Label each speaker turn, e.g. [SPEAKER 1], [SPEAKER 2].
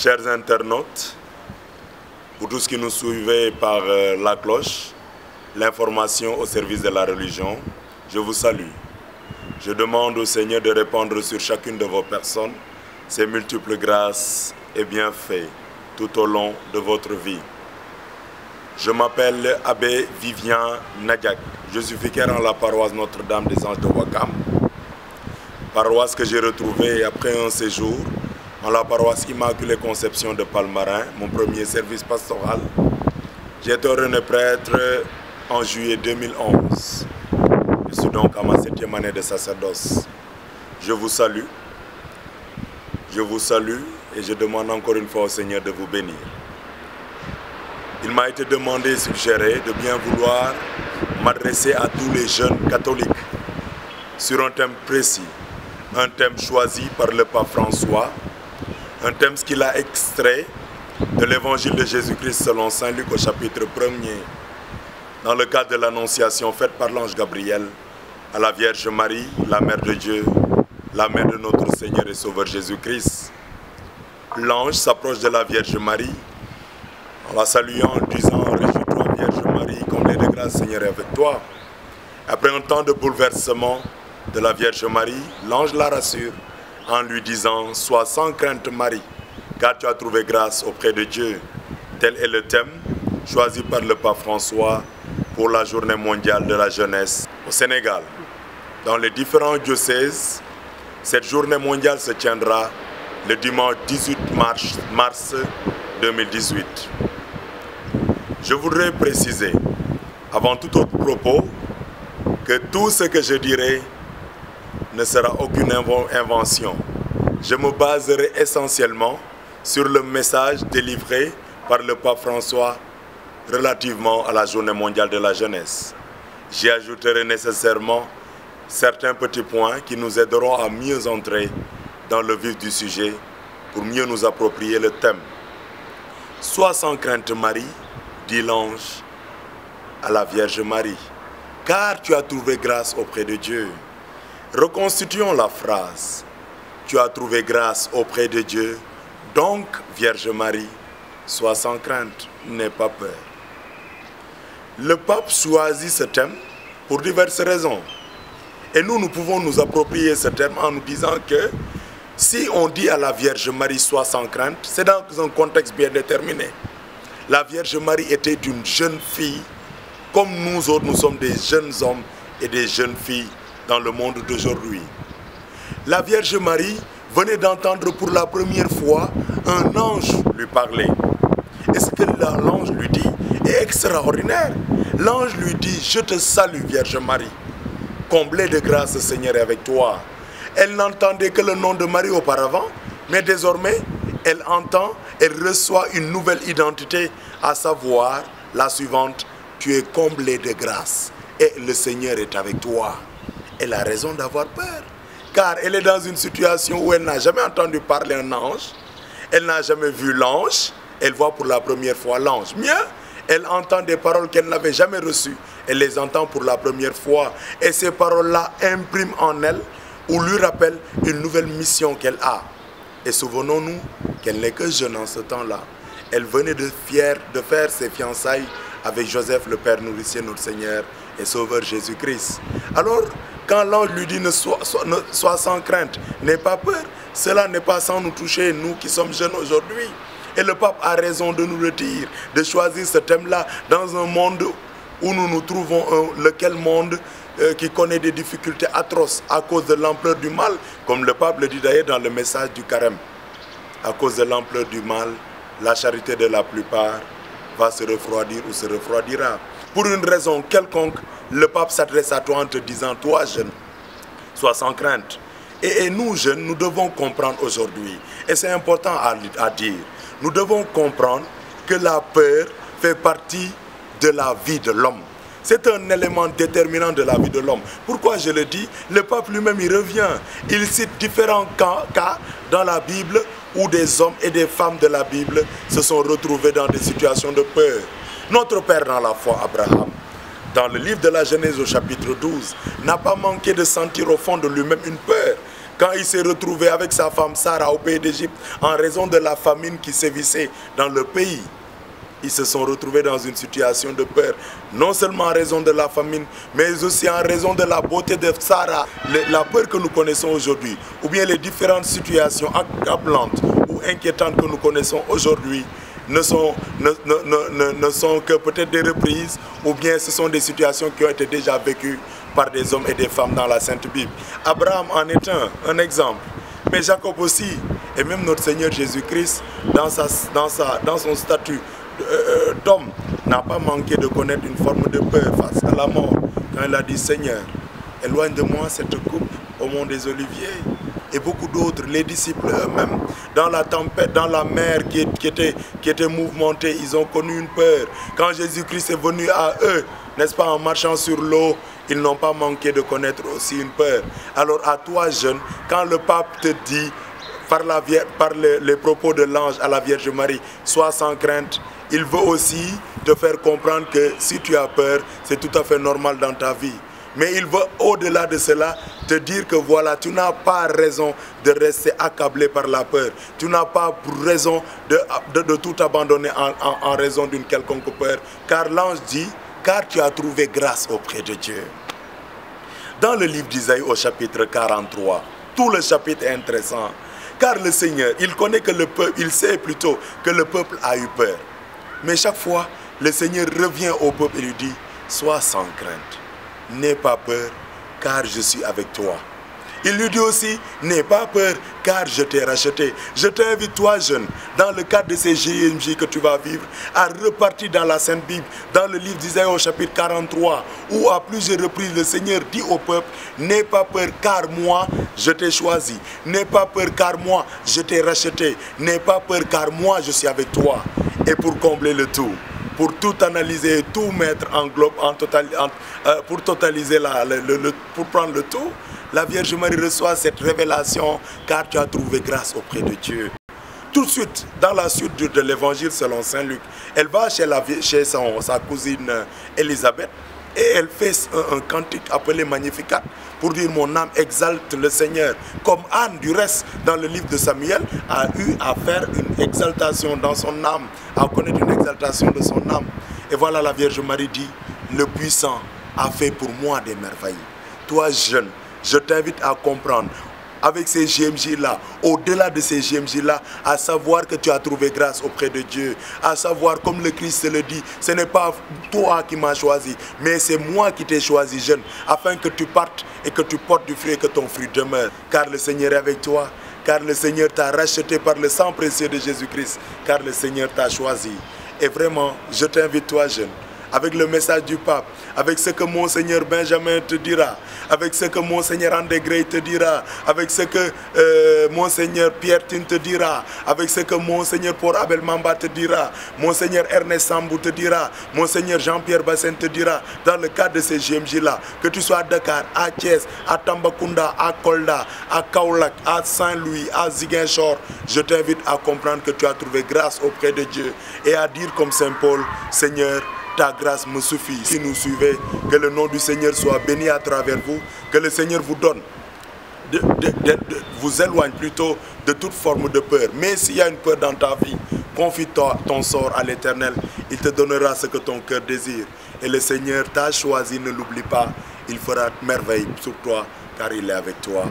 [SPEAKER 1] Chers internautes, pour tous qui nous suivez par la cloche, l'information au service de la religion, je vous salue. Je demande au Seigneur de répandre sur chacune de vos personnes ses multiples grâces et bienfaits tout au long de votre vie. Je m'appelle Abbé Vivien Nadiak. Je suis vicaire en la paroisse Notre-Dame des Anges de Ouakam, paroisse que j'ai retrouvée après un séjour en la paroisse Immaculée Conception de Palmarin, mon premier service pastoral. J'ai été ordonné prêtre en juillet 2011. Je suis donc à ma 7e année de sacerdoce. Je vous salue et je demande encore une fois au Seigneur de vous bénir. Il m'a été demandé et suggéré de bien vouloir m'adresser à tous les jeunes catholiques sur un thème précis, un thème choisi par le pape François, un thème qu'il a extrait de l'évangile de Jésus-Christ selon saint Luc au chapitre 1er, dans le cadre de l'annonciation faite par l'ange Gabriel à la Vierge Marie, la Mère de Dieu, la Mère de notre Seigneur et Sauveur Jésus-Christ. L'ange s'approche de la Vierge Marie en la saluant, en disant « Réjouis-toi Vierge Marie, comblée de grâce, Seigneur est avec toi ». Après un temps de bouleversement de la Vierge Marie, l'ange la rassure en lui disant « Sois sans crainte Marie, car tu as trouvé grâce auprès de Dieu ». Tel est le thème choisi par le pape François pour la journée mondiale de la jeunesse au Sénégal. Dans les différents diocèses, cette journée mondiale se tiendra le dimanche 18 mars 2018. Je voudrais préciser, avant tout autre propos, que tout ce que je dirai ne sera aucune invention. Je me baserai essentiellement sur le message délivré par le pape François relativement à la journée mondiale de la jeunesse. J'y ajouterai nécessairement certains petits points qui nous aideront à mieux entrer dans le vif du sujet pour mieux nous approprier le thème. Sois sans crainte Marie, dit l'ange à la Vierge Marie, car tu as trouvé grâce auprès de Dieu. Reconstituons la phrase. Tu as trouvé grâce auprès de Dieu, donc Vierge Marie, sois sans crainte, n'aie pas peur. Le pape choisit ce thème pour diverses raisons. Et nous pouvons nous approprier ce thème en nous disant que si on dit à la Vierge Marie sois sans crainte, c'est dans un contexte bien déterminé. La Vierge Marie était une jeune fille, comme nous autres, nous sommes des jeunes hommes et des jeunes filles dans le monde d'aujourd'hui. La Vierge Marie venait d'entendre pour la première fois un ange lui parler. Et ce que l'ange lui dit est extraordinaire. L'ange lui dit, je te salue Vierge Marie, comblée de grâce, le Seigneur est avec toi. Elle n'entendait que le nom de Marie auparavant, mais désormais, elle entend, elle reçoit une nouvelle identité, à savoir la suivante, tu es comblée de grâce et le Seigneur est avec toi. Elle a raison d'avoir peur, car elle est dans une situation où elle n'a jamais entendu parler un ange, elle n'a jamais vu l'ange, elle voit pour la première fois l'ange. Mieux, elle entend des paroles qu'elle n'avait jamais reçues, elle les entend pour la première fois, et ces paroles-là impriment en elle ou lui rappellent une nouvelle mission qu'elle a. Et souvenons-nous qu'elle n'est que jeune en ce temps-là. Elle venait de faire ses fiançailles avec Joseph, le Père nourricier, notre Seigneur et Sauveur Jésus-Christ. Alors, quand l'ange lui dit sois sans crainte, n'aie pas peur, cela n'est pas sans nous toucher, nous qui sommes jeunes aujourd'hui. Et le pape a raison de nous le dire, de choisir ce thème-là dans un monde où nous nous trouvons, lequel monde qui connaît des difficultés atroces à cause de l'ampleur du mal, comme le pape le dit d'ailleurs dans le message du carême. À cause de l'ampleur du mal, la charité de la plupart va se refroidir ou se refroidira. Pour une raison quelconque, le pape s'adresse à toi en te disant, toi jeune, sois sans crainte. Et nous jeunes, nous devons comprendre aujourd'hui, et c'est important à dire, nous devons comprendre que la peur fait partie de la vie de l'homme. C'est un élément déterminant de la vie de l'homme. Pourquoi je le dis? Le pape lui-même y revient. Il cite différents cas dans la Bible où des hommes et des femmes de la Bible se sont retrouvés dans des situations de peur. Notre père dans la foi, Abraham, dans le livre de la Genèse au chapitre 12, n'a pas manqué de sentir au fond de lui-même une peur Quand il s'est retrouvé avec sa femme Sarah au pays d'Égypte, en raison de la famine qui sévissait dans le pays, ils se sont retrouvés dans une situation de peur. Non seulement en raison de la famine, mais aussi en raison de la beauté de Sarah. La peur que nous connaissons aujourd'hui, ou bien les différentes situations accablantes ou inquiétantes que nous connaissons aujourd'hui, ne sont que peut-être des reprises, ou bien ce sont des situations qui ont été déjà vécues par des hommes et des femmes dans la Sainte Bible. Abraham en est un exemple, mais Jacob aussi, et même notre Seigneur Jésus-Christ, dans son statut d'homme, n'a pas manqué de connaître une forme de peur face à la mort, quand il a dit: Seigneur, éloigne de moi cette coupe au mont des Oliviers. Et beaucoup d'autres, les disciples eux-mêmes, dans la tempête, dans la mer qui était mouvementée, ils ont connu une peur. Quand Jésus-Christ est venu à eux, n'est-ce pas, en marchant sur l'eau, ils n'ont pas manqué de connaître aussi une peur. Alors à toi, jeune, quand le pape te dit, par les propos de l'ange à la Vierge Marie, sois sans crainte, il veut aussi te faire comprendre que si tu as peur, c'est tout à fait normal dans ta vie. Mais il veut, au-delà de cela, te dire que voilà, tu n'as pas raison de rester accablé par la peur. Tu n'as pas raison de tout abandonner en raison d'une quelconque peur. Car l'ange dit, car tu as trouvé grâce auprès de Dieu. Dans le livre d'Isaïe au chapitre 43, tout le chapitre est intéressant. Car le Seigneur, il connaît que le peuple, il sait plutôt que le peuple a eu peur. Mais chaque fois, le Seigneur revient au peuple et lui dit, sois sans crainte. N'aie pas peur, car je suis avec toi. Il lui dit aussi, n'aie pas peur, car je t'ai racheté. Je t'invite, toi jeune, dans le cadre de ces JMJ que tu vas vivre, à repartir dans la Sainte Bible, dans le livre d'Isaïe au chapitre 43, où à plusieurs reprises le Seigneur dit au peuple, n'aie pas peur, car moi, je t'ai choisi. N'aie pas peur, car moi, je t'ai racheté. N'aie pas peur, car moi, je suis avec toi. Et pour combler le tout, pour tout analyser, tout mettre en globe, pour totaliser, pour prendre le tout, la Vierge Marie reçoit cette révélation, car tu as trouvé grâce auprès de Dieu. Tout de suite, dans la suite de l'évangile selon Saint Luc, elle va chez sa cousine Élisabeth, et elle fait un cantique appelé Magnificat, pour dire mon âme exalte le Seigneur. Comme Anne, du reste, dans le livre de Samuel, a eu à faire une exaltation dans son âme, à connaître une exaltation de son âme. Et voilà, la Vierge Marie dit, le puissant a fait pour moi des merveilles. Toi, jeune, je t'invite à comprendre, avec ces GMJ-là, au-delà de ces GMJ-là, à savoir que tu as trouvé grâce auprès de Dieu, à savoir, comme le Christ le dit, ce n'est pas toi qui m'as choisi, mais c'est moi qui t'ai choisi, jeune, afin que tu partes et que tu portes du fruit et que ton fruit demeure. Car le Seigneur est avec toi, car le Seigneur t'a racheté par le sang précieux de Jésus-Christ, car le Seigneur t'a choisi. Et vraiment, je t'invite, toi, jeune, avec le message du pape, avec ce que Monseigneur Benjamin te dira, avec ce que Monseigneur André Gray te dira, avec ce que Monseigneur Pierre Tin te dira, avec ce que Monseigneur Paul Abel Mamba te dira, Monseigneur Ernest Sambou te dira, Monseigneur Jean-Pierre Bassin te dira, dans le cadre de ces GMJ-là, que tu sois à Dakar, à Thiès, à Tambacounda, à Kolda, à Kaolack, à Saint-Louis, à Ziguinchor, je t'invite à comprendre que tu as trouvé grâce auprès de Dieu et à dire comme Saint Paul, Seigneur, ta grâce me suffit. Si nous suivez, que le nom du Seigneur soit béni à travers vous, que le Seigneur vous donne, vous éloigne plutôt de toute forme de peur. Mais s'il y a une peur dans ta vie, confie ton sort à l'Éternel. Il te donnera ce que ton cœur désire. Et le Seigneur t'a choisi, ne l'oublie pas. Il fera merveille sur toi, car il est avec toi.